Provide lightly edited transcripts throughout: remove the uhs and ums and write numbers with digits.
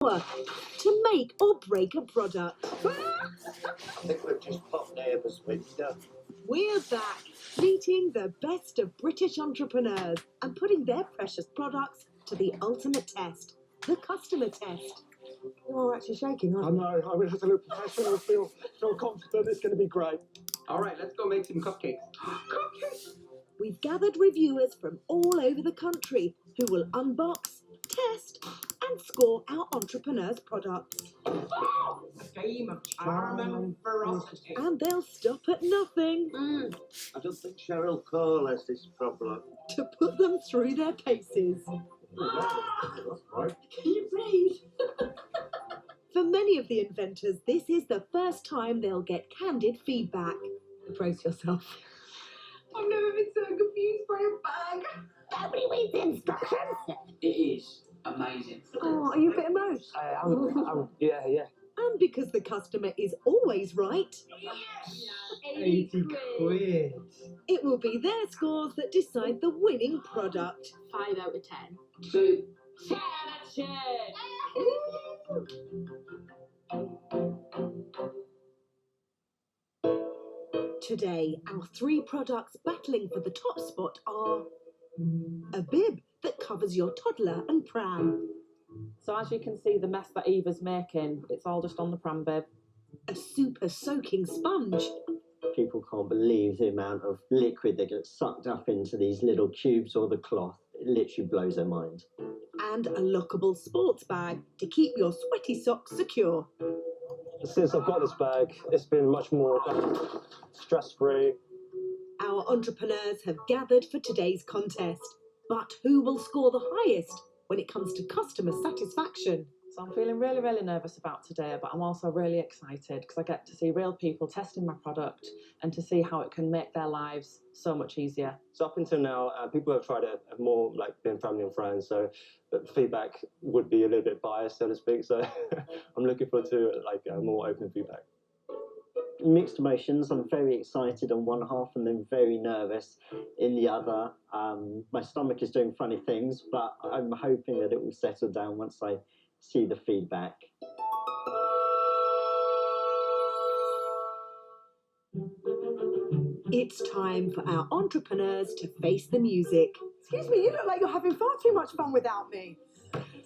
to make or break a product. I think we've just popped neighbours' window. We're back, meeting the best of British entrepreneurs and putting their precious products to the ultimate test, the customer test. You are actually shaking, aren't you? I know, I wish it a little professional, feel confident it's going to be great. All right, let's go make some cupcakes. Cupcakes! We've gathered reviewers from all over the country who will unbox, test and score our entrepreneurs' products. Oh, a game of charm and ferocity. And they'll stop at nothing I don't think Cheryl Cole has this problem. to put them through their paces. That's right. Can you breathe? For many of the inventors, this is the first time they'll get candid feedback. Brace yourself. I've never been so confused by a bag. Nobody reads the instructions. It is amazing. Oh, are you a bit emotional? Yeah. And because the customer is always right, 80 quid. it will be their scores that decide the winning product. 5 out of 10. So, Today, our 3 products battling for the top spot are a bib that covers your toddler and pram, So as you can see, the mess that Eva's making, it's all just on the pram bib. a super soaking sponge, People can't believe the amount of liquid that gets sucked up into these little tubes or the cloth. It literally blows their mind. and a lockable sports bag to keep your sweaty socks secure. Since I've got this bag, it's been much more stress-free. Our entrepreneurs have gathered for today's contest. But who will score the highest when it comes to customer satisfaction? So I'm feeling really, really nervous about today, but I'm also really excited because I get to see real people testing my product and to see how it can make their lives so much easier. So up until now, people have tried it more like being family and friends, so the feedback would be a little bit biased, so to speak. So I'm looking forward to more open feedback. Mixed emotions. I'm very excited on one half and then very nervous in the other. My stomach is doing funny things, but I'm hoping that it will settle down once I see the feedback. It's time for our entrepreneurs to face the music. Excuse me, you look like you're having far too much fun without me.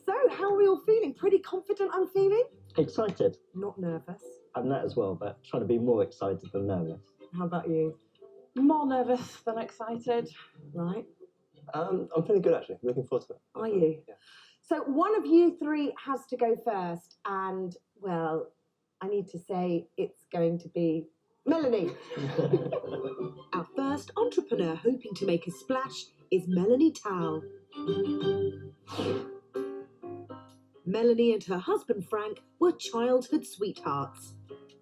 So, how are we all feeling? Pretty confident I'm feeling? Excited. Not nervous. I'm that as well, but trying to be more excited than nervous. How about you? More nervous than excited. Right? I'm feeling good, actually. Looking forward to it. Are you? Yeah. So one of you 3 has to go first, and, well, I need to say it's going to be Melanie. Our first entrepreneur hoping to make a splash is Melanie Towle. Melanie and her husband Frank were childhood sweethearts.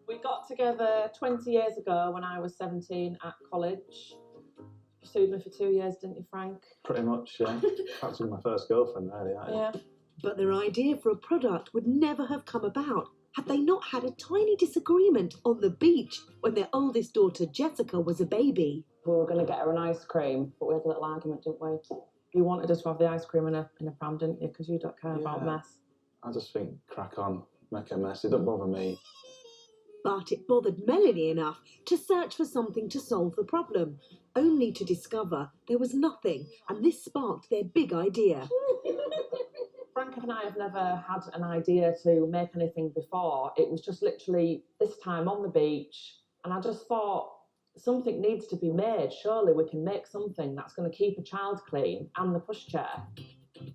We got together 20 years ago when I was 17 at college. Pursued me for 2 years, didn't you, Frank? Pretty much, yeah. Practically my first girlfriend, really. Yeah. But their idea for a product would never have come about had they not had a tiny disagreement on the beach when their oldest daughter Jessica was a baby. We were going to get her an ice cream, but we had a little argument, didn't we? You wanted us to have the ice cream in a pram, didn't you? Because you don't care about mess. I just think, crack on, make a mess. It don't bother me. But it bothered Melanie enough to search for something to solve the problem, only to discover there was nothing, and this sparked their big idea. Frank and I have never had an idea to make anything before. It was just literally this time on the beach, and I just thought, something needs to be made. Surely we can make something that's going to keep a child clean and the pushchair.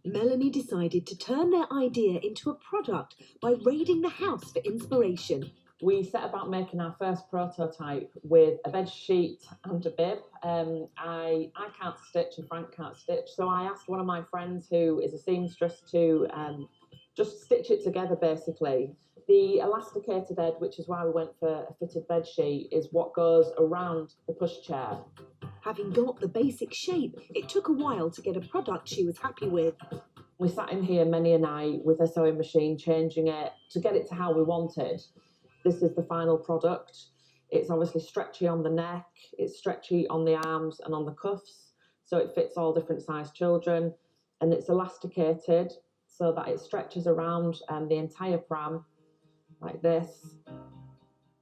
Melanie decided to turn their idea into a product by raiding the house for inspiration. We set about making our first prototype with a bed sheet and a bib. I can't stitch and Frank can't stitch, so I asked one of my friends who is a seamstress to just stitch it together basically. The elasticated edge, which is why we went for a fitted bed sheet, is what goes around the pushchair. Having got the basic shape, it took a while to get a product she was happy with. We sat in here many a night with a sewing machine, changing it to get it to how we wanted. This is the final product. It's obviously stretchy on the neck, it's stretchy on the arms and on the cuffs, so it fits all different sized children, and it's elasticated, so that it stretches around the entire pram like this.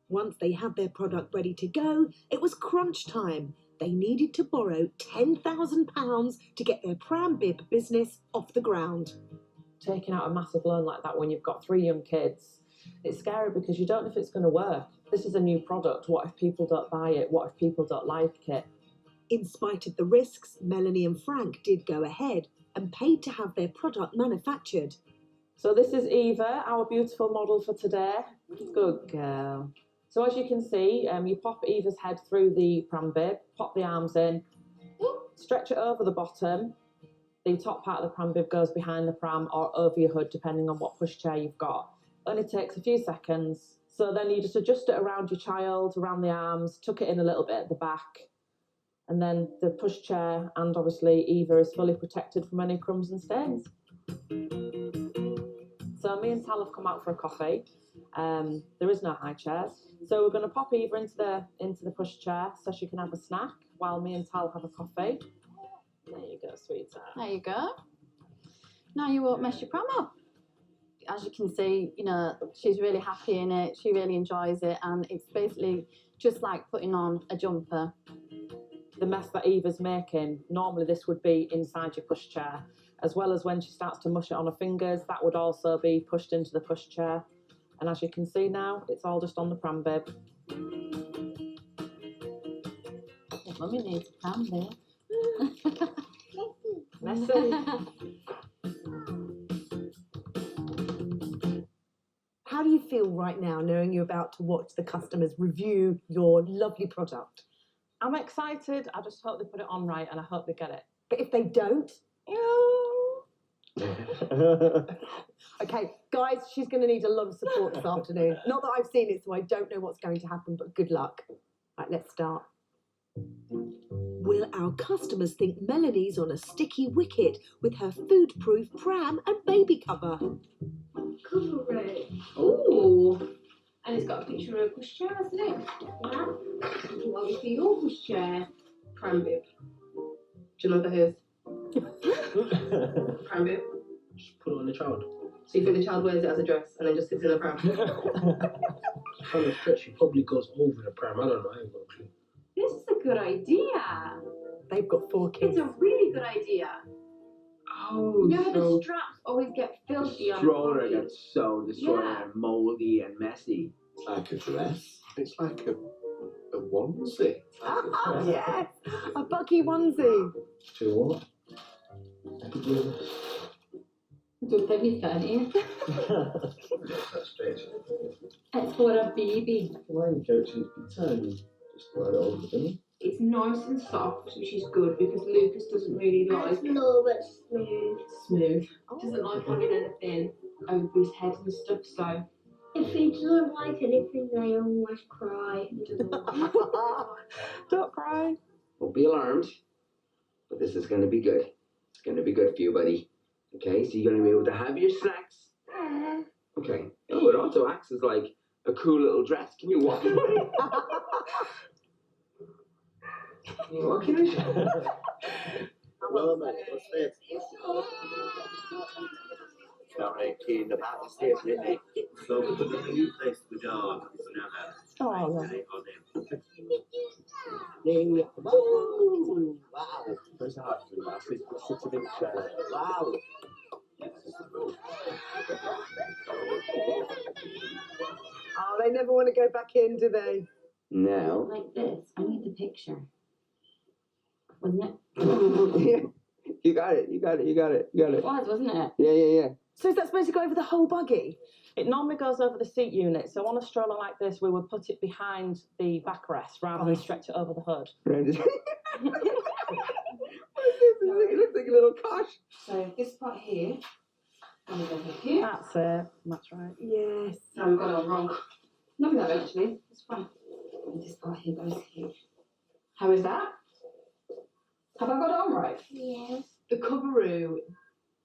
Once they had their product ready to go, it was crunch time. They needed to borrow £10,000 to get their pram bib business off the ground. Taking out a massive loan like that when you've got 3 young kids, it's scary because you don't know if it's going to work. This is a new product. What if people don't buy it? What if people don't like it? In spite of the risks, Melanie and Frank did go ahead and paid to have their product manufactured. So this is Eva, our beautiful model for today. Good girl. So as you can see, you pop Eva's head through the pram bib, pop the arms in, stretch it over the bottom. The top part of the pram bib goes behind the pram or over your hood, depending on what pushchair you've got. Only takes a few seconds. So then you just adjust it around your child, around the arms, tuck it in a little bit at the back. And then the pushchair and obviously Eva is fully protected from any crumbs and stains. So me and Tal have come out for a coffee. There is no high chairs. So we're going to pop Eva into the pushchair so she can have a snack while me and Tal have a coffee. There you go, sweetheart. There you go. Now you won't mess your pram up. As you can see, you know, she's really happy in it. She really enjoys it. And it's basically just like putting on a jumper. The mess that Eva's making, normally this would be inside your pushchair, as well as when she starts to mush it on her fingers, that would also be pushed into the pushchair. And as you can see now, it's all just on the pram bib. Mummy needs a pram there. Messy. How do you feel right now, knowing you're about to watch the customers review your lovely product? I'm excited. I just hope they put it on right and I hope they get it. But if they don't? Okay, guys, she's going to need a lot of support this afternoon. Not that I've seen it, so I don't know what's going to happen, but good luck. Right, let's start. Will our customers think Melanie's on a sticky wicket with her food-proof pram and baby cover? Cover it. Ooh. And it's got a picture of a pushchair, hasn't it? Yeah. Well, we see your pushchair. Pram bib. Do you know what that is? Pram bib. Just put it on the child. So you think the child wears it as a dress and then just sits in a pram? Kind of stretch, it probably goes over the pram. I don't know, I ain't got a clue. This is a good idea. They've got 4 kids. It's a really good idea. Oh, You know how so the straps always get filthy on stroller the body? gets so destroyed Yeah. and moldy and messy. It's like a dress. It's like a onesie. Yes, a Bucky onesie. Sure. Don't let me turn it. It's for a baby. Line coaches be tiny. Just slide it over them. It's nice and soft, which is good because Lucas doesn't really like smooth. smooth. Doesn't like having anything over his head and stuff. So If he doesn't like anything, they always cry. Don't cry. Don't be alarmed, but this is going to be good. It's going to be good for you, buddy. Okay, so you're going to be able to have your snacks. Okay. Oh, it also acts as like a cool little dress. Can you walk in it? Can you walk in it? Well, mate, what's this? Not really keen about this here, really. So we're going to new place to go. Oh, Woo! Wow. There's a hard to laugh. It's such a big chair. Wow. Oh, they never want to go back in, do they? Now, like this. I need the picture. Wasn't it? you got it. You got it. You got it. You got It it. was, wasn't it? Yeah, yeah, yeah. So is that supposed to go over the whole buggy? It normally goes over the seat unit, so on a stroller like this, we would put it behind the backrest rather than stretch it over the hood. Right. What is this? It looks like a little cosh. So this part here. And we go here. That's it. That's right. Yes. No, we've got it all wrong. Look at that actually. It's fine. And this part here goes here. How is that? Have I got it on right? Yes. The coveroo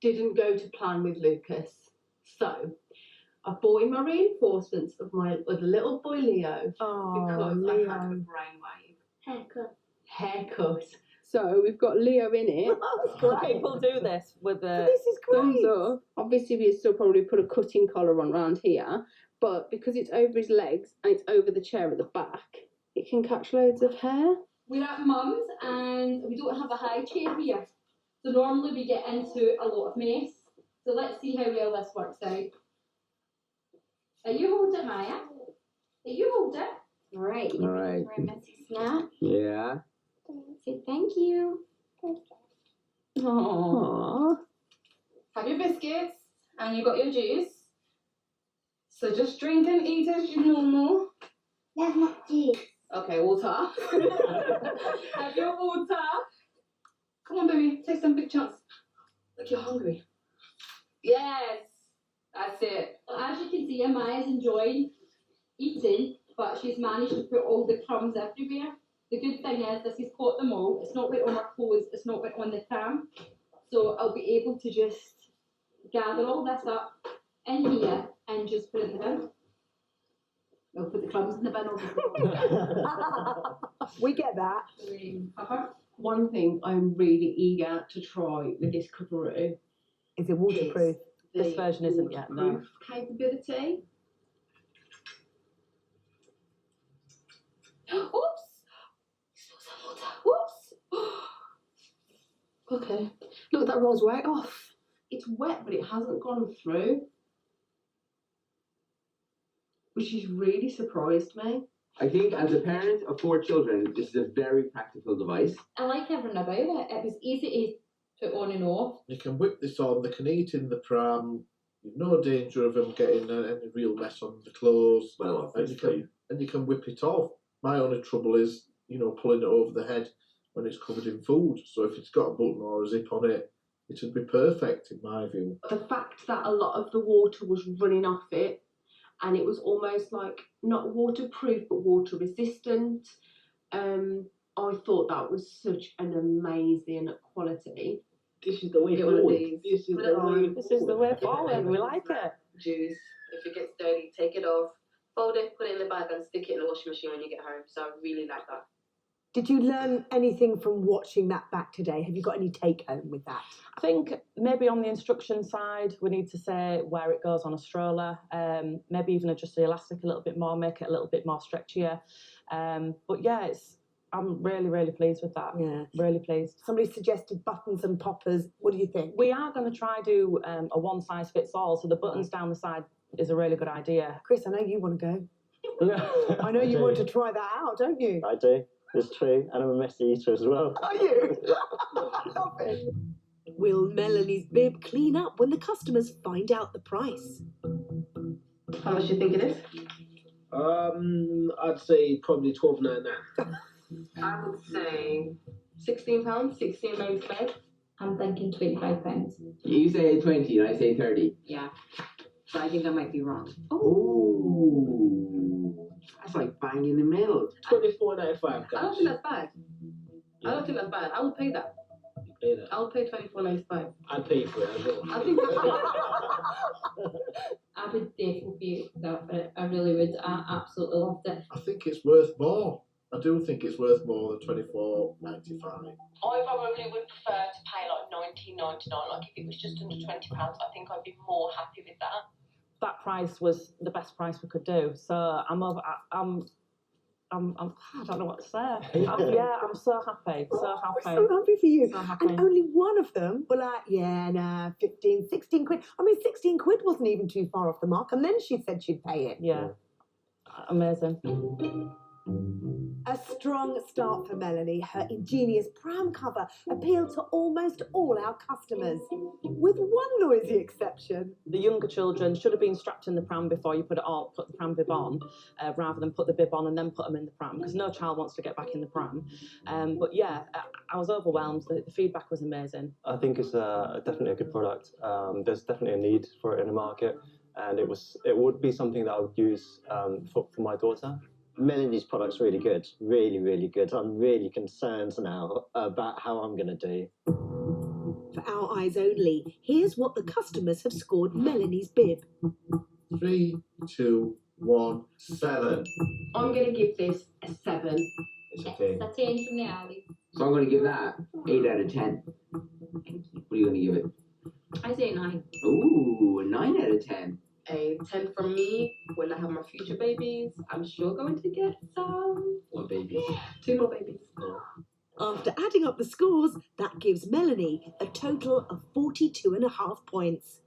didn't go to plan with Lucas. So I bought him my reinforcements of the little boy Leo Oh, because I had a Leo. brainwave Haircut. haircut. So we've got Leo in it. That's great. People do this with the. This is Thumbs great. up. Obviously, we still probably put a cutting collar on around here, but because it's over his legs and it's over the chair at the back, it can catch loads of hair. We're at Mum's and we don't have a high chair here. So normally we get into a lot of mess. So let's see how well this works out. Are you hold it, Maya? Are you hold it? All right. All right. For a messy snack. Yeah. Say thank you. Aww. Have your biscuits and you got your juice. So just drink and eat as you normal. That's not juice. Okay, water. Have your water. Come on, baby, take some big chunks. Look, you're hungry. Yes, that's it. As you can see, Amaya's enjoying eating, but she's managed to put all the crumbs everywhere. The good thing is, this has caught them all. It's not wet on our clothes, it's not wet on the pram. So I'll be able to just gather all this up in here and just put it in the bin. I'll put the crumbs in the bin, obviously. We get that. One thing I'm really eager to try with this cookeroo Is it waterproof? the This version isn't yet, no. waterproof capability. Oops! Whoops! Okay. Look, that rolls right off. It's wet, but it hasn't gone through, which has really surprised me. I think as a parent of 4 children, this is a very practical device. I like everything about it. It was easy to put on and off. You can whip this on, they can eat in the pram, you've no danger of them getting any real mess on the clothes, Well, and you can whip it off. My only trouble is, pulling it over the head when it's covered in food. So if it's got a button or a zip on it, it would be perfect in my view. The fact that a lot of the water was running off it, and it was almost like not waterproof but water resistant. I thought that was such an amazing quality. This is the way Get one of forward. these. This is Put the it on. way This is the way forward. We like it. Juice. If it gets dirty, take it off, fold it, put it in the bag, and stick it in the washing machine when you get home. So I really like that. Did you learn anything from watching that back today? Have you got any take home with that? I think maybe on the instruction side, we need to say where it goes on a stroller. Maybe even adjust the elastic a little bit more, make it a little bit more stretchier. But yeah, I'm really, really pleased with that. Yeah. Really pleased. Somebody suggested buttons and poppers. What do you think? We are going to try do a one size fits all. So the buttons down the side is a really good idea. Chris, I know you want to go. I know you want to try that out, don't you? I do. It's true, and I'm a messy eater as well. Are you? Love it. Will Melanie's bib clean up when the customers find out the price? How much do you think it is? I'd say probably 12.99. I would say £16, 16.95. I'm thinking £25. You say 20 and I say 30. Yeah. So I think I might be wrong. Ooh. That's like bang in the middle. 24.95, I don't guys. think that's bad. I don't think that's bad. I will pay that. You pay that. I'll pay £24.95. I'd pay for it as well. I think that's good. I would definitely pay that for it. I really would. I absolutely loved it. I think it's worth more. I do think it's worth more than $24.95. I probably would prefer to pay like $19.99. Like if it was just under £20, I think I'd be more happy with that. That price was the best price we could do. So I don't know what to say. I'm so happy. So happy. I'm so happy for you. So happy. And only one of them were like, 15, 16 quid. I mean, 16 quid wasn't even too far off the mark. And then she said she'd pay it. Yeah. Amazing. A strong start for Melanie. Her ingenious pram cover appealed to almost all our customers, with one noisy exception. The younger children should have been strapped in the pram before you put the pram bib on, rather than put the bib on and then put them in the pram, because no child wants to get back in the pram. But yeah, I was overwhelmed. The feedback was amazing. I think it's definitely a good product. There's definitely a need for it in the market, and it would be something that I would use for my daughter. Melanie's product's really good, really, really good. I'm really concerned now about how I'm going to do. For our eyes only, here's what the customers have scored Melanie's bib. 3, 2, 1, 7. I'm going to give this a 7. It's okay. It's a 10 from the alley. So I'm going to give that 8 out of 10. What are you going to give it? I say 9. Ooh, a 9 out of 10. A 10 from me. When I have my future babies, I'm sure going to get some. What babies? 2 more babies. After adding up the scores, that gives Melanie a total of 42.5 points.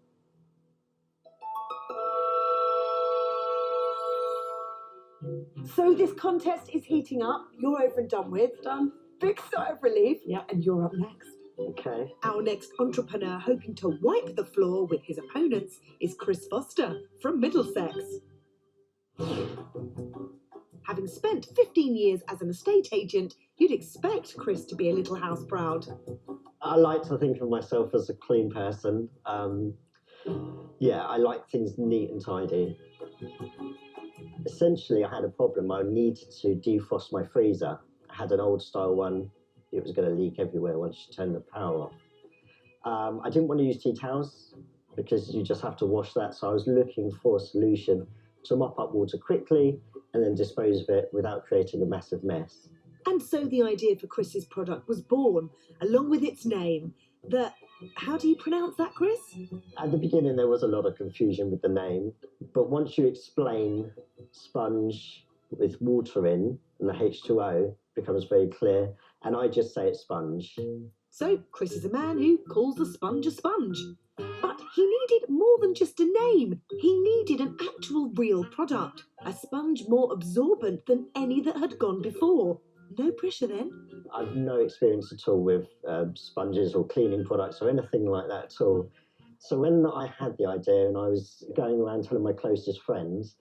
So this contest is heating up. You're over and done with. Done. Big sigh of relief. Yeah, and you're up next. Okay. Our next entrepreneur hoping to wipe the floor with his opponents is Chris Foster from Middlesex. Having spent 15 years as an estate agent, you'd expect Chris to be a little house proud. I like to think of myself as a clean person. Yeah, I like things neat and tidy. Essentially, I had a problem. I needed to defrost my freezer. I had an old style one. It was going to leak everywhere once you turn the power off. I didn't want to use tea towels because you just have to wash that. So I was looking for a solution to mop up water quickly and then dispose of it without creating a massive mess. And so the idea for Chris's product was born, along with its name. How do you pronounce that, Chris? At the beginning, there was a lot of confusion with the name, but once you explain sponge with water in, and the H2O becomes very clear, and I just say it's sponge. So Chris is a man who calls a sponge. But he needed more than just a name. He needed an actual real product, a sponge more absorbent than any that had gone before. No pressure then. I've no experience at all with sponges or cleaning products or anything like that at all. So when I had the idea and I was going around telling my closest friends,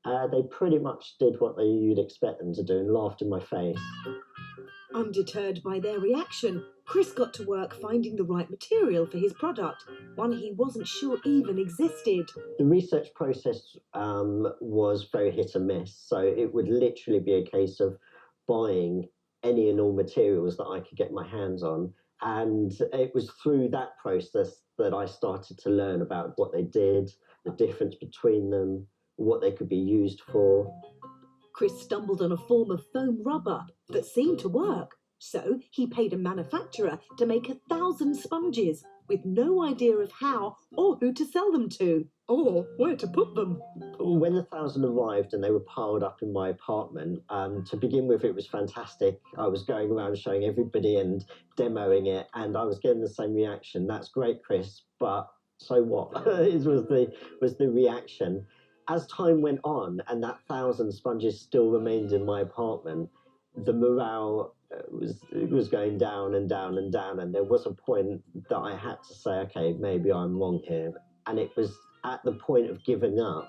they pretty much did what you'd expect them to do and laughed in my face. Undeterred by their reaction, Chris got to work finding the right material for his product, one he wasn't sure even existed. The research process was very hit and miss, so it would literally be a case of buying any and all materials that I could get my hands on, and it was through that process that I started to learn about what they did, the difference between them, what they could be used for. Chris stumbled on a form of foam rubber that seemed to work, so he paid a manufacturer to make 1,000 sponges with no idea of how or who to sell them to, or where to put them. When the 1,000 arrived and they were piled up in my apartment, to begin with, it was fantastic. I was going around showing everybody and demoing it, and I was getting the same reaction. That's great, Chris, but so what? It was the reaction. As time went on and that 1,000 sponges still remained in my apartment, the morale was going down and down and down, and there was a point that I had to say, okay, maybe I'm wrong here. And it was at the point of giving up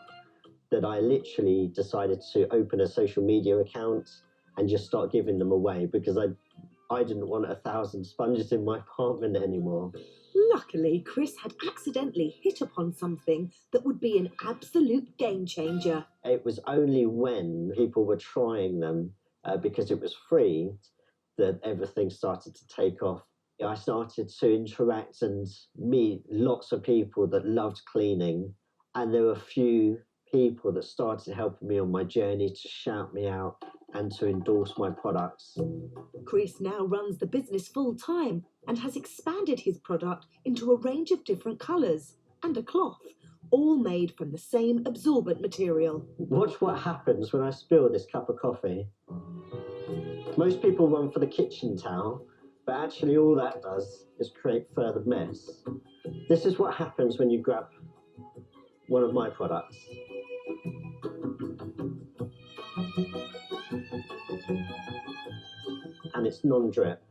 that I literally decided to open a social media account and just start giving them away, because I didn't want 1,000 sponges in my apartment anymore. Luckily, Chris had accidentally hit upon something that would be an absolute game changer. It was only when people were trying them, because it was free, that everything started to take off. I started to interact and meet lots of people that loved cleaning, and there were a few people that started helping me on my journey to shout me out and to endorse my products. Chris now runs the business full-time and has expanded his product into a range of different colours and a cloth, all made from the same absorbent material. Watch what happens when I spill this cup of coffee. Most people run for the kitchen towel, but actually all that does is create further mess. This is what happens when you grab one of my products. And it's non-drip.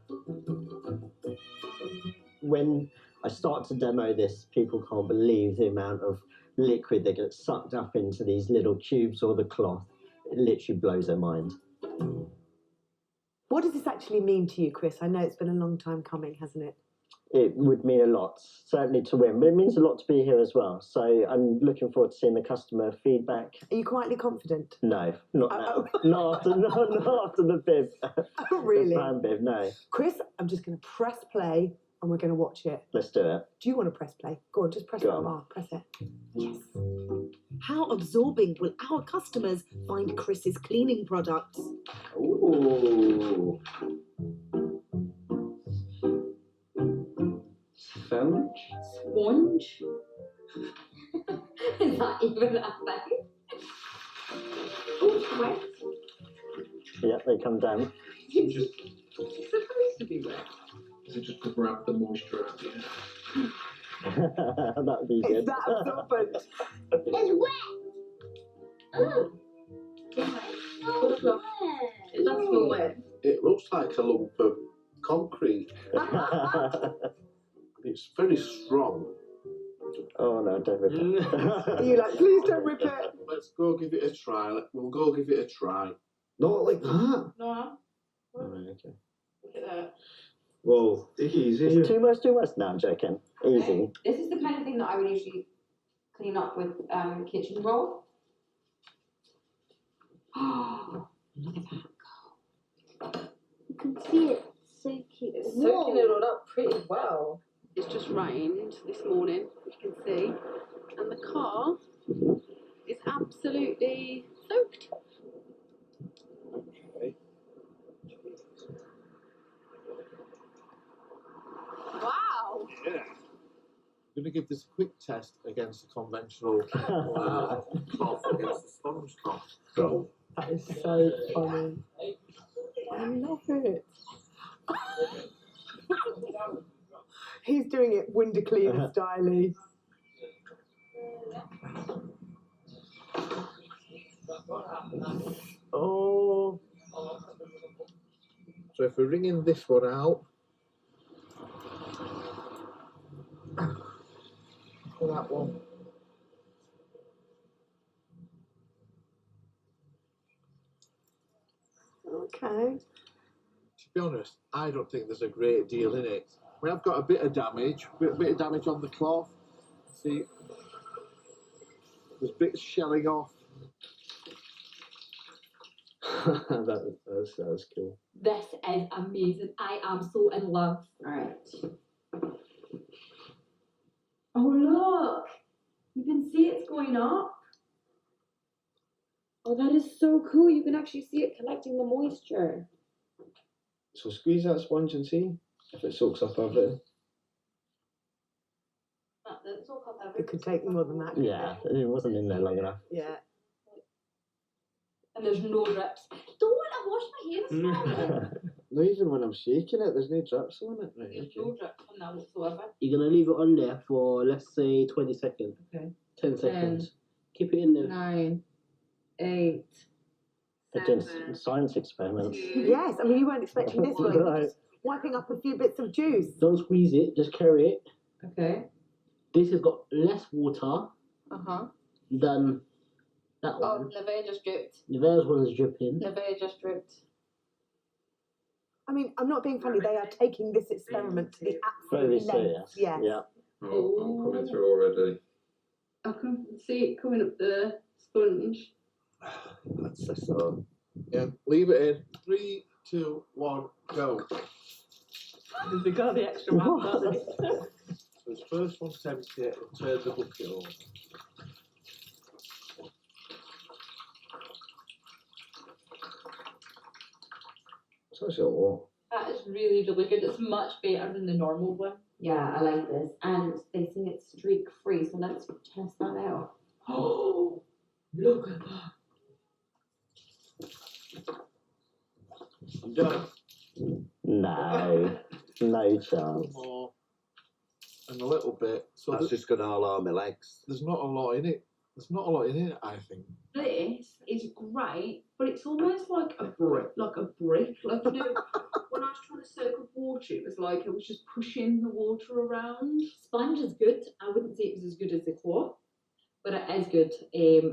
When I start to demo this, people can't believe the amount of liquid that gets sucked up into these little cubes or the cloth. It literally blows their mind. What does this actually mean to you, Chris? I know it's been a long time coming, hasn't it? It would mean a lot, certainly to win, but it means a lot to be here as well. So I'm looking forward to seeing the customer feedback. Are you quietly confident? No, not now. Not after the bib. Oh, really? The pram bib, no. Chris, I'm just going to press play and we're going to watch it. Let's do it. Do you want to press play? Go on, just press that bar. Press it. Yes. How absorbing will our customers find Chris's cleaning products? Ooh. Sponge? Sponge? Is that even a thing? Oh, it's wet. Yeah, they come down. Just, It's supposed to be wet. is it just to grab the moisture out of your hair? That would be good. Is that absorbent? It's wet. Oh. It does feel wet. It looks like a lump of concrete. It's very strong. Oh no, don't rip it. Are you like, please don't rip it? Let's go give it a try. We'll go give it a try. Not like that. No. Alright, okay. Look at that. Whoa, easy. It's too much. No, I'm joking. Easy. This is the kind of thing that I would usually clean up with kitchen roll. Oh, look at that. You can see it soaking. It's soaking it all up pretty well. It's just rained this morning, you can see, and the car is absolutely soaked. Okay. Wow! Yeah. I'm going to give this a quick test against the conventional cloth against the sponge cloth. So, That is so funny. I love it. He's doing it window cleaner styly. Oh. so if we're wringing this one out, that one. Okay. To be honest, I don't think there's a great deal in it. We have got a bit of damage on the cloth. See, there's bits shelling off. That's cool. This is amazing. I am so in love. Alright. Oh look! You can see it's going up. Oh, that is so cool. You can actually see it collecting the moisture. So squeeze that sponge and see if it soaks up everything. That doesn't soak up It could take more than that. Yeah, it wasn't in there long enough. Yeah. And there's no drips. Don't want to wash my hair this morning. No, even when I'm shaking it, there's no drips on it. Right, There's okay. no drips on that whatsoever. You're going to leave it on there for, let's say, 20 seconds. Okay. 10 seconds. Keep it in there. 9, 8, They're doing science experiments. Yes, I mean, you weren't expecting this one. Right. Just wiping up a few bits of juice. Don't squeeze it, just carry it. Okay. This has got less water than that Oh, one. Nevaeh just dripped. Nevaeh's one is dripping. Nevaeh just dripped. I mean, I'm not being funny. They are taking this experiment to the Very absolute length. serious. Yes. Yeah. Oh, I'm coming through already. I can see it coming up the sponge. That's so. Yeah, leave it in. 3, 2, 1, go. They got the extra man, don't they? So it's first one to empty it and turn the bucket over. It's actually a lot. That is really, really good. It's much better than the normal one. Yeah, I like this. And they say it's streak free, so let's test that out. Oh, look at that. I'm done. No. No chance. More. And a little bit. So That's just going to alarm my legs. there's not a lot in it. There's not a lot in it, I think. This is great, but it's almost like a brick. Like, you know, when I was trying to soak up water, it was like I was just pushing the water around. Sponge is good. I wouldn't say it was as good as the cloth, but it is good.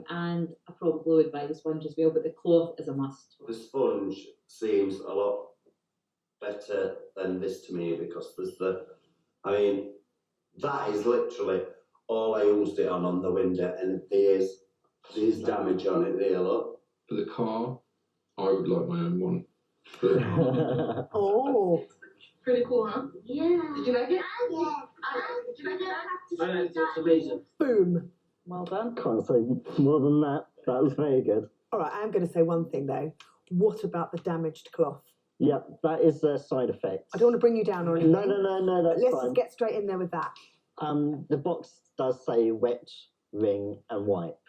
And I probably would buy the sponge as well, but the cloth is a must. The sponge seems a lot better than this to me because there's I mean, that is literally all I used it on the window, and there's damage on it there, look. For the car, I would like my own one. Oh. Pretty cool, huh? Yeah. Did you like it? Yeah. Did you like it? I think it's amazing. Boom. Well done. Can't say more than that. That was very good. All right, I'm going to say one thing though. What about the damaged cloth? Yeah, that is a side effect. I don't want to bring you down or anything. No, that's Let's fine. just get straight in there with that. The box does say wet, wring, and wipe.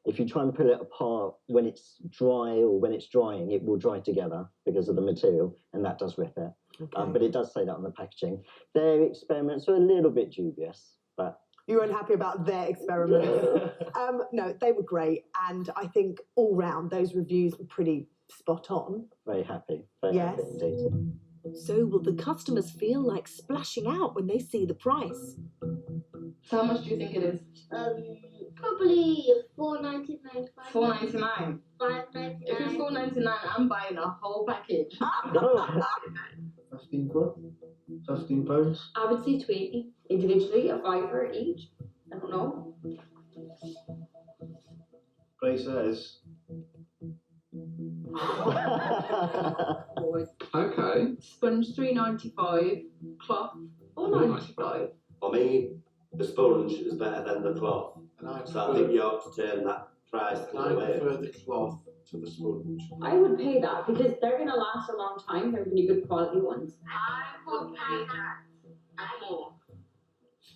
If you try and pull it apart when it's dry or when it's drying, it will dry together because of the material, and that does rip it. Okay. But it does say that on the packaging. Their experiments are a little bit dubious, but... You weren't happy about their experiments. No, they were great, and I think all round those reviews were pretty spot on. Very happy. Very happy indeed. So will the customers feel like splashing out when they see the price? So how much do you think it is? Probably $4.99. $4.99. $5.99. If it's $4.99, I'm buying a whole package. 15 quid? £15? I would say 20 individually, a fiver each. I don't know. Price is. Okay. Sponge $3.95, cloth $4.95. For me, the sponge is better than the cloth. So I think you ought to turn that price the I other way. prefer the cloth to the sponge. I would pay that because they're going to last a long time. They're really good quality ones. I would pay that and more.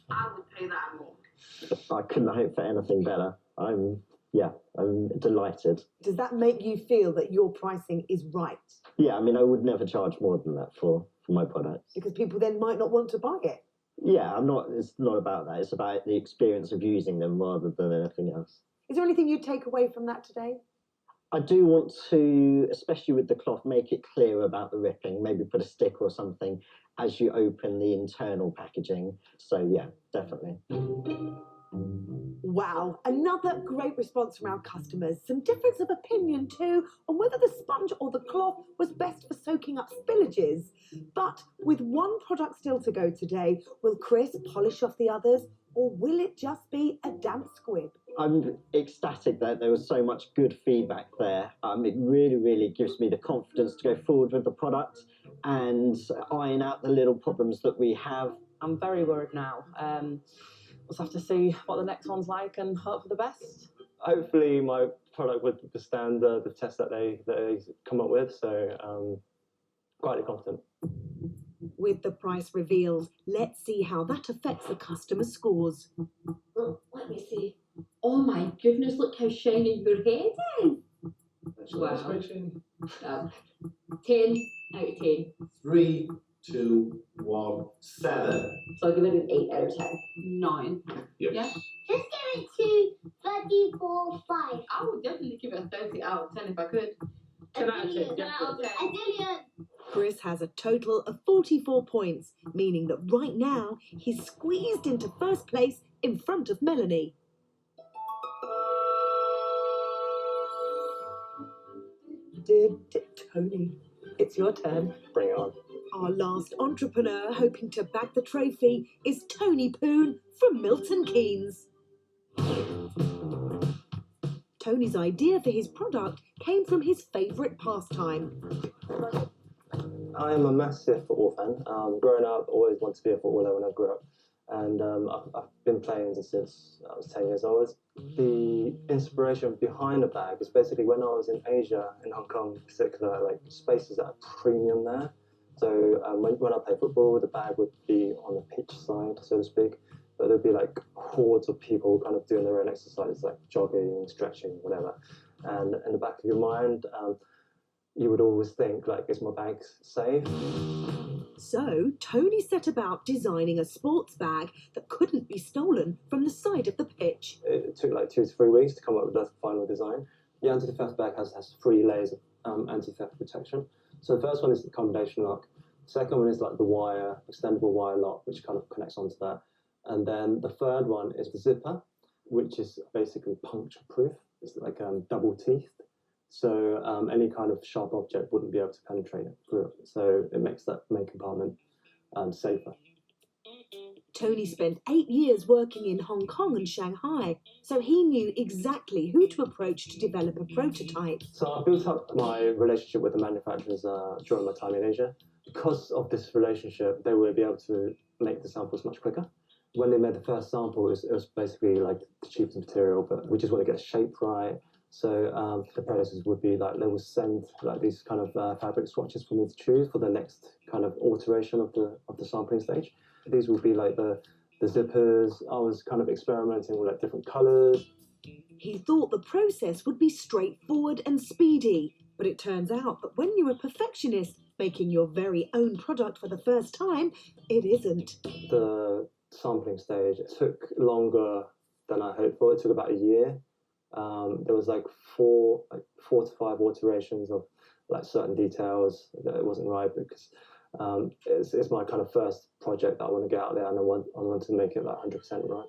I would pay that and more. I couldn't hope for anything better. I'm delighted. Does that make you feel that your pricing is right? Yeah, I mean, I would never charge more than that for my products. Because people then might not want to buy it. Yeah, it's not about that. It's about the experience of using them rather than anything else. Is there anything you'd take away from that today? I do want to, especially with the cloth, make it clear about the ripping. Maybe put a stick or something as you open the internal packaging. So yeah, definitely. Wow, another great response from our customers. Some difference of opinion too on whether the sponge or the cloth was best for soaking up spillages. But with one product still to go today, will Chris polish off the others or will it just be a damp squib? I'm ecstatic that there was so much good feedback there. It really, really gives me the confidence to go forward with the product and iron out the little problems that we have. I'm very worried now. We'll have to see what the next one's like and hope for the best. Hopefully my product would withstand the test that they come up with, so quite confident. With the price revealed, let's see how that affects the customer scores. Well, let me see. Oh my goodness, look how shiny your head is. Wow. 10 out of 10. 3, 2, 1, 7. So I'll give it an 8 out of 10. 9. Yes. Yeah? Just give it to 34.5. I would definitely give it a 30 out of 10 if I could. 10 out of 10. A billion. Chris has a total of 44 points, meaning that right now he's squeezed into first place in front of Melanie. Tony, it's your turn. Bring it on. Our last entrepreneur hoping to bag the trophy is Tony Poon from Milton Keynes. Tony's idea for his product came from his favourite pastime. I am a massive football fan. Growing up, always wanted to be a footballer when I grew up. And I've been playing since I was 10 years old. The inspiration behind the bag is basically when I was in Asia, in Hong Kong in particular, like spaces that are premium there. So when I play football, the bag would be on the pitch side, so to speak. But there'd be like hordes of people kind of doing their own exercises, like jogging, stretching, whatever. And in the back of your mind, you would always think, like, is my bag safe? So Tony set about designing a sports bag that couldn't be stolen from the side of the pitch. It took like 2 to 3 weeks to come up with the final design. The anti-theft bag has 3 layers of anti-theft protection. So the first one is the combination lock. The second one is like the wire, extendable wire lock, which kind of connects onto that. And then the third one is the zipper, which is basically puncture-proof. It's like double-teethed. So any kind of sharp object wouldn't be able to penetrate it through it. So it makes that main compartment safer. Tony spent 8 years working in Hong Kong and Shanghai, so he knew exactly who to approach to develop a prototype. So I built up my relationship with the manufacturers during my time in Asia. Because of this relationship, they would be able to make the samples much quicker. When they made the first sample, it was basically like the cheapest material, but we just want to get the shape right. So the process would be like they will send like these kind of fabric swatches for me to choose for the next kind of alteration of the sampling stage. These will be like the zippers. I was kind of experimenting with like different colours. He thought the process would be straightforward and speedy, but it turns out that when you're a perfectionist making your very own product for the first time, it isn't. The sampling stage took longer than I hoped for. It took about a year. There was like four to five alterations of like certain details that it wasn't right because it's my kind of first project that I want to get out there and I want to make it like 100% right.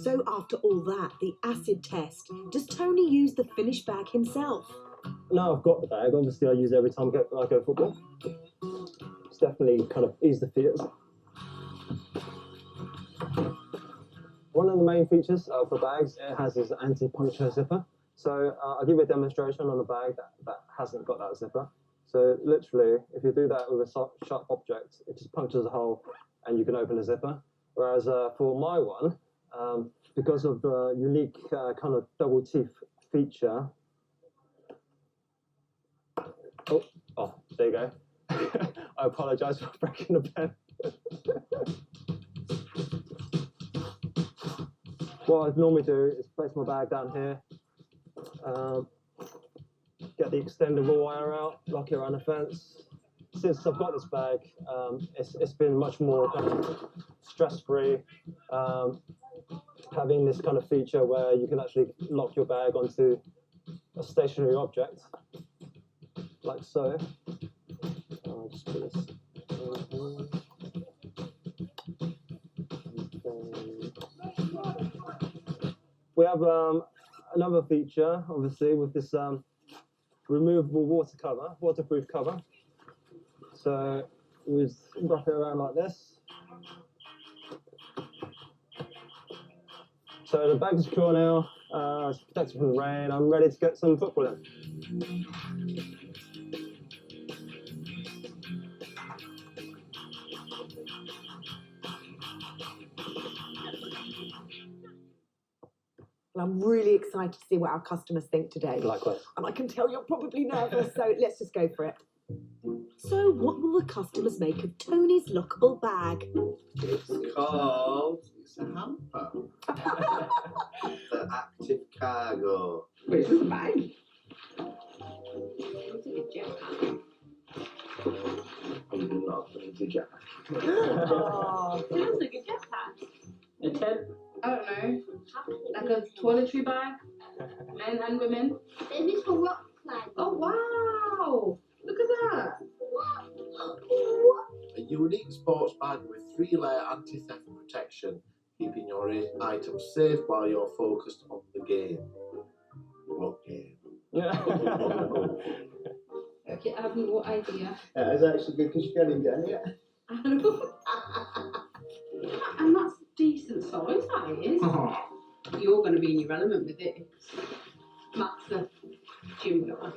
So after all that, the acid test, does Tony use the finished bag himself? No, I've got the bag. Obviously, I use it every time I go football. It's definitely kind of eased the fears. One of the main features of the bags, it has this anti-puncture zipper. So I'll give you a demonstration on a bag that hasn't got that zipper. So literally, if you do that with a sharp object, it just punctures a hole and you can open the zipper. Whereas for my one, because of the unique kind of double teeth feature. Oh, there you go. I apologise for breaking the pen. What I'd normally do is place my bag down here, get the extendable wire out, lock it around the fence. Since I've got this bag, it's been much more kind of stress-free. Having this kind of feature where you can actually lock your bag onto a stationary object, like so. I'll just put this. We have another feature, obviously, with this removable waterproof cover. So we just wrap it around like this. So the bag's secure now, it's protected from the rain. I'm ready to get some football in. Well, I'm really excited to see what our customers think today. Likewise. And I can tell you're probably nervous, so let's just go for it. So what will the customers make of Tony's lockable bag? It's a hamper. For active cargo. Wait, is this a bag? Looks like a jetpack. I'm not going to jack. Oh, it looks like a jetpack. A tent? I don't know. Like a toiletry bag? Men and women? Maybe it's for rock climbing. Oh, wow! Look at that! A unique sports bag with 3-layer anti-theft protection, keeping your items safe while you're focused on the game. What game? Okay, I have no idea. It's actually good because you can't even get in yet. And that's decent size, that is. You're going to be in your element with it. Matt's the gym goer.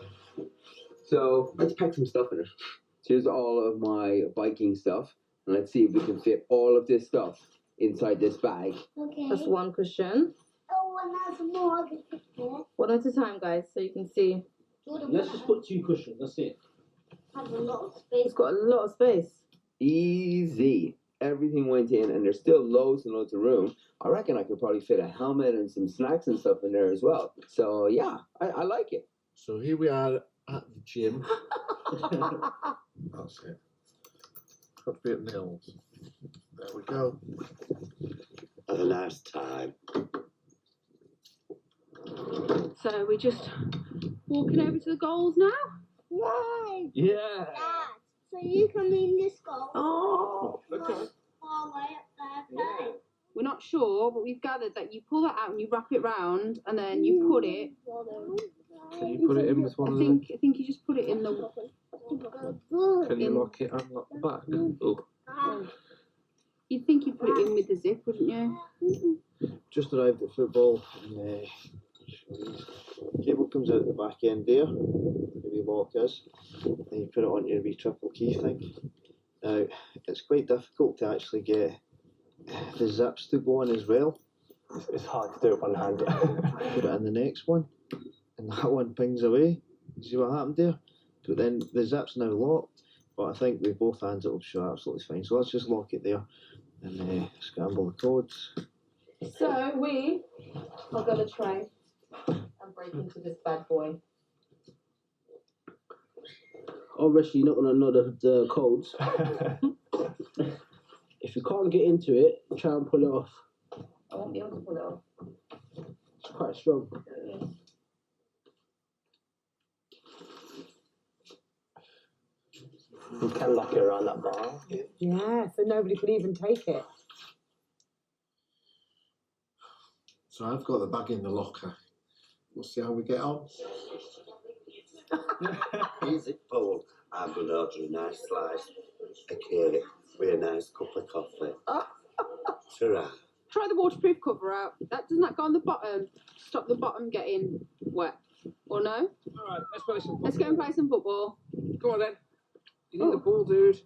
So let's pack some stuff in it. So here's all of my biking stuff. And let's see if we can fit all of this stuff inside this bag. Okay. That's one cushion. Oh, and that's more. One at a time, guys, so you can see. Let's just put 2 cushions, that's it. Has a lot of space. It's got a lot of space. Easy. Everything went in and there's still loads and loads of room. I reckon I could probably fit a helmet and some snacks and stuff in there as well. So yeah, I like it. So here we are at the gym. That's it. Got to be at Nils. There we go. At the last time. So we're just walking over to the goals now. Why? Yeah. Dad, so you can mean this goal. Oh, okay. All the way up there. We're not sure, but we've gathered that you pull that out and you wrap it round, and then you put it. Can you put it in with one of them? I think you just put it in the. Can you lock it and lock the back? Oh. You'd think you put it in with the zip, wouldn't you? Just arrived at football and cable comes out the back end there, the wee lock is, and you put it onto your wee triple key thing. Now, it's quite difficult to actually get the zips to go on as well. It's hard to do it one hand. Put it in the next one. and that one pings away. You see what happened there? But then the zip's now locked, but I think with both hands it'll show absolutely fine. So let's just lock it there and scramble the codes. So we are going to try and break into this bad boy. Obviously, you're not going to know the codes. If you can't get into it, try and pull it off. I won't be able to pull it off. It's quite strong. You can lock it around that bar. Yeah, so nobody could even take it. So I've got the bag in the locker. We'll see how we get on. Easy, Paul. I'm going to order a nice slice of cake with a nice cup of coffee. Ta-ra. Try the waterproof cover out. Doesn't that go on the bottom? Stop the bottom getting wet. Or no? Alright, let's play some football. Let's go and play some football. Go on then. You need the ball, dude.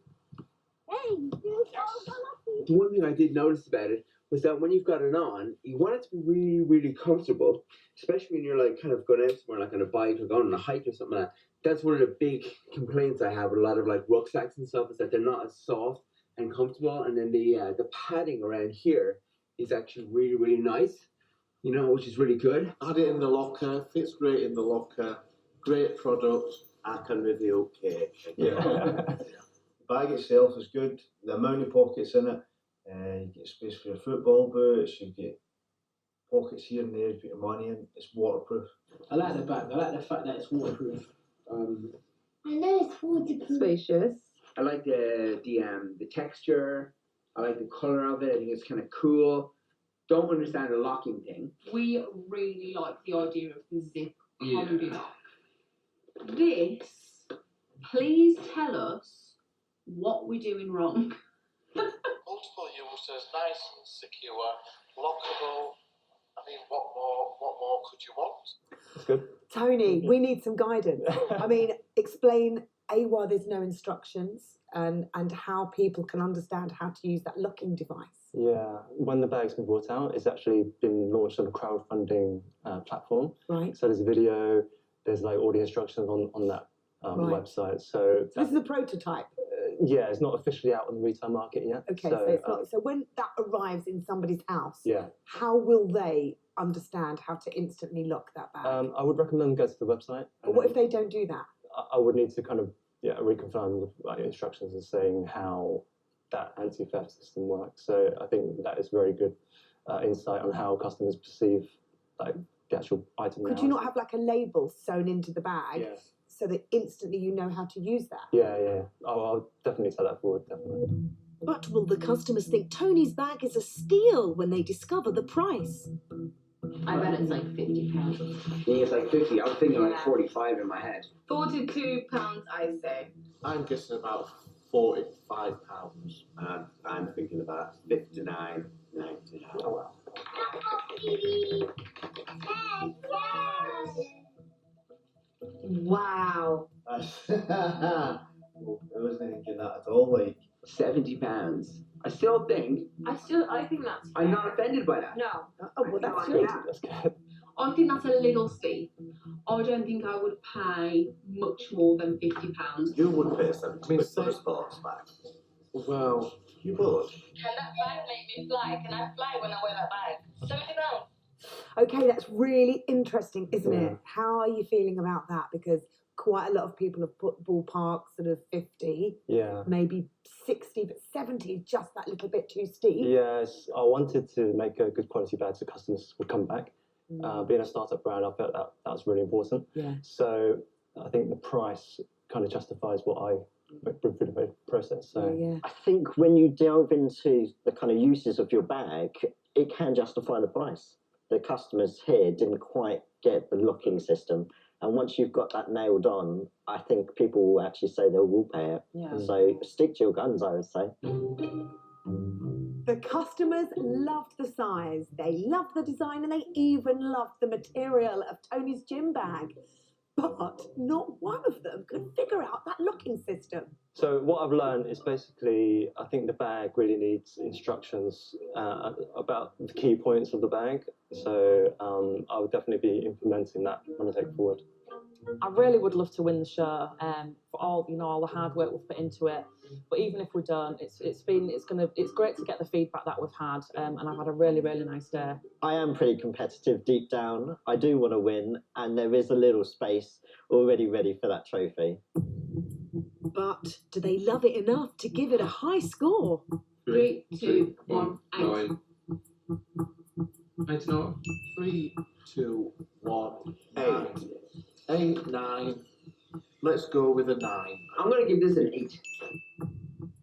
The one thing I did notice about it was that when you've got it on, you want it to be really, really comfortable, especially when you're like kind of going out somewhere like on a bike or going on a hike or something like that. That's one of the big complaints I have with a lot of like rucksacks and stuff, is that they're not as soft and comfortable, and then the padding around here is actually really, really nice, you know, which is really good. Had it in the locker, fits great in the locker, great product. I can review cake. Yeah. The bag itself is good. The amount of pockets in it, you get space for your football boots, you get pockets here and there, you put your money in. It's waterproof. I like the bag. I like the fact that it's waterproof. I know it's waterproof. Spacious. I like the texture. I like the color of it. I think it's kind of cool. Don't understand the locking thing. We really like the idea of the zip Yeah. holding up. This, please tell us what we're doing wrong. Multiple users, nice and secure, lockable. I mean, what more could you want? That's good. Tony, we need some guidance. I mean, explain why there's no instructions and how people can understand how to use that locking device. Yeah, when the bag's been brought out, it's actually been launched on a crowdfunding platform. Right. So there's a video, there's like all the instructions on that Right. website. So This is a prototype. yeah, it's not officially out on the retail market yet. Okay, so it's not. So when that arrives in somebody's house, yeah. how will they understand how to instantly lock that bag? I would recommend go to the website. But what if they don't do that? I would need to kind of reconfirm with like, instructions and saying how that anti-theft system works. So I think that is very good insight on how customers perceive like the actual item. Could now. you not have like a label sewn into the bag Yeah. so that instantly you know how to use that? Yeah. I'll definitely take that forward. Definitely. But will the customers think Tony's bag is a steal when they discover the price? I bet it's like £50. I think it's like 50. I was thinking like 45 in my head. £42, I say. I'm guessing about £45. I'm thinking about 59.99. Oh wow. Wow. I wasn't thinking that at all. Like £70. I still think I think that's fair. I'm not offended by that. No. Oh, well, that's No, good. yeah. That's good. I think that's a little steep. I don't think I would pay much more than £50. You would pay 70 quid for a sports bag. Well, You would. Can that bag make me fly? Can I fly when I wear that bag? £70. Okay, that's really interesting, isn't it? How are you feeling about that? Because quite a lot of people have put ballpark sort of 50, Yeah. maybe 60, but 70 is just that little bit too steep. Yes, I wanted to make a good quality bag so customers would come back. Being a startup brand, I felt that was really important. Yeah. So I think the price kind of justifies what I went through the process. So I think when you delve into the kind of uses of your bag, it can justify the price. The customers here didn't quite get the locking system. And once you've got that nailed on, I think people will actually say they will pay it. Yeah. So stick to your guns, I would say. The customers loved the size, they loved the design, and they even loved the material of Tony's gym bag. But not one of them could figure out that locking system. So what I've learned is basically, I think the bag really needs instructions about the key points of the bag. So I would definitely be implementing that when I take it forward. I really would love to win the show for all all the hard work we've put into it. But even if we don't, it's great to get the feedback that we've had, and I've had a really nice day. I am pretty competitive deep down. I do want to win, and there is a little space already ready for that trophy. But do they love it enough to give it a high score? 3, 2, 1, 8. 9. 8 not. 3, 2, 1, 8. 8, 9. Let's go with a 9. I'm going to give this an 8.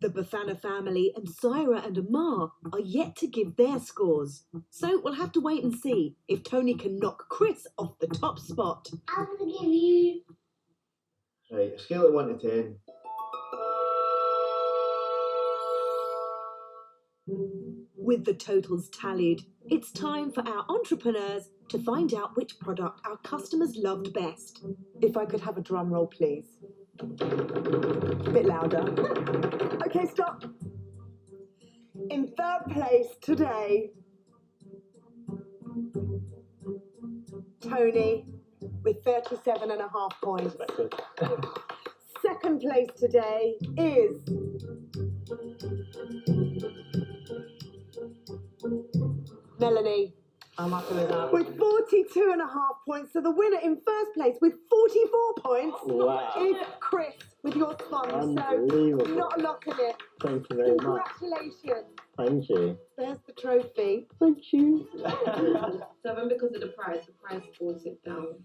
The Bafana family and Syra and Amar are yet to give their scores. So we'll have to wait and see if Tony can knock Chris off the top spot. I'm going to give you... Right, a scale of 1 to 10. With the totals tallied, it's time for our entrepreneurs to find out which product our customers loved best. If I could have a drum roll, please. A bit louder. Okay, stop. In third place today, Tony with 37.5 points. Second place today is Melanie. I'm happy with that. With 42.5 points. So the winner in first place with 44 points Wow. is Chris with your sponge. Unbelievable. So not a lot in it. Thank you very much. Congratulations. Thank you. There's the trophy. Thank you. 7 because of the price pulls it down.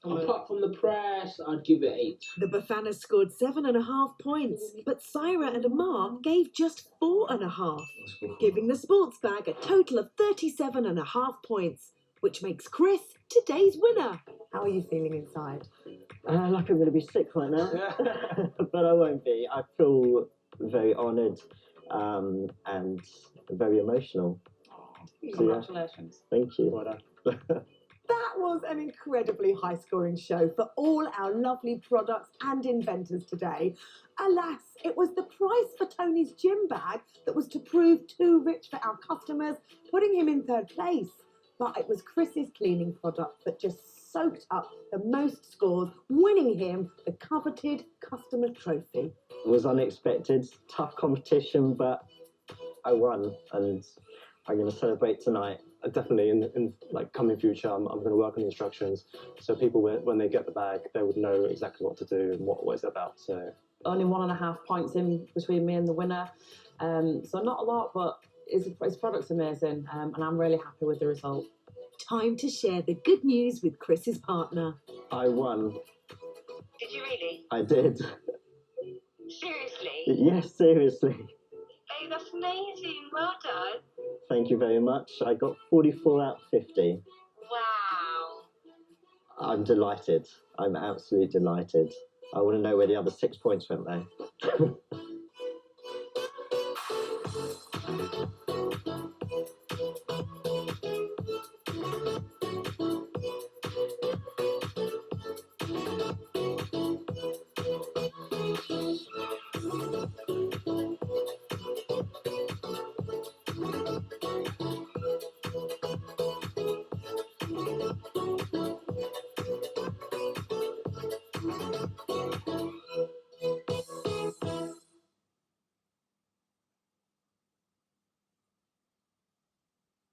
Apart from the price, I'd give it 8. The Bafana scored 7.5 points, but Syra and Amar gave just 4.5, giving the sports bag a total of 37.5 points, which makes Chris today's winner. How are you feeling inside? Like I'm going to be sick right now, but I won't be. I feel very honoured and very emotional. Congratulations. Thank you. That was an incredibly high-scoring show for all our lovely products and inventors today. Alas, it was the price for Tony's gym bag that was to prove too rich for our customers, putting him in third place. But it was Chris's cleaning product that just soaked up the most scores, winning him the coveted customer trophy. It was unexpected, tough competition, but I won, and I'm going to celebrate tonight. Definitely in like coming future, I'm going to work on the instructions, so people when they get the bag, they would know exactly what to do and what it's about. So only 1.5 points in between me and the winner, so not a lot, but his product's amazing, and I'm really happy with the result. Time to share the good news with Chris's partner. I won. Did you really? I did. Seriously? Yes, seriously. Oh, that's amazing. Well done. Thank you very much. I got 44 out of 50. Wow. I'm delighted. I'm absolutely delighted. I want to know where the other 6 points went though.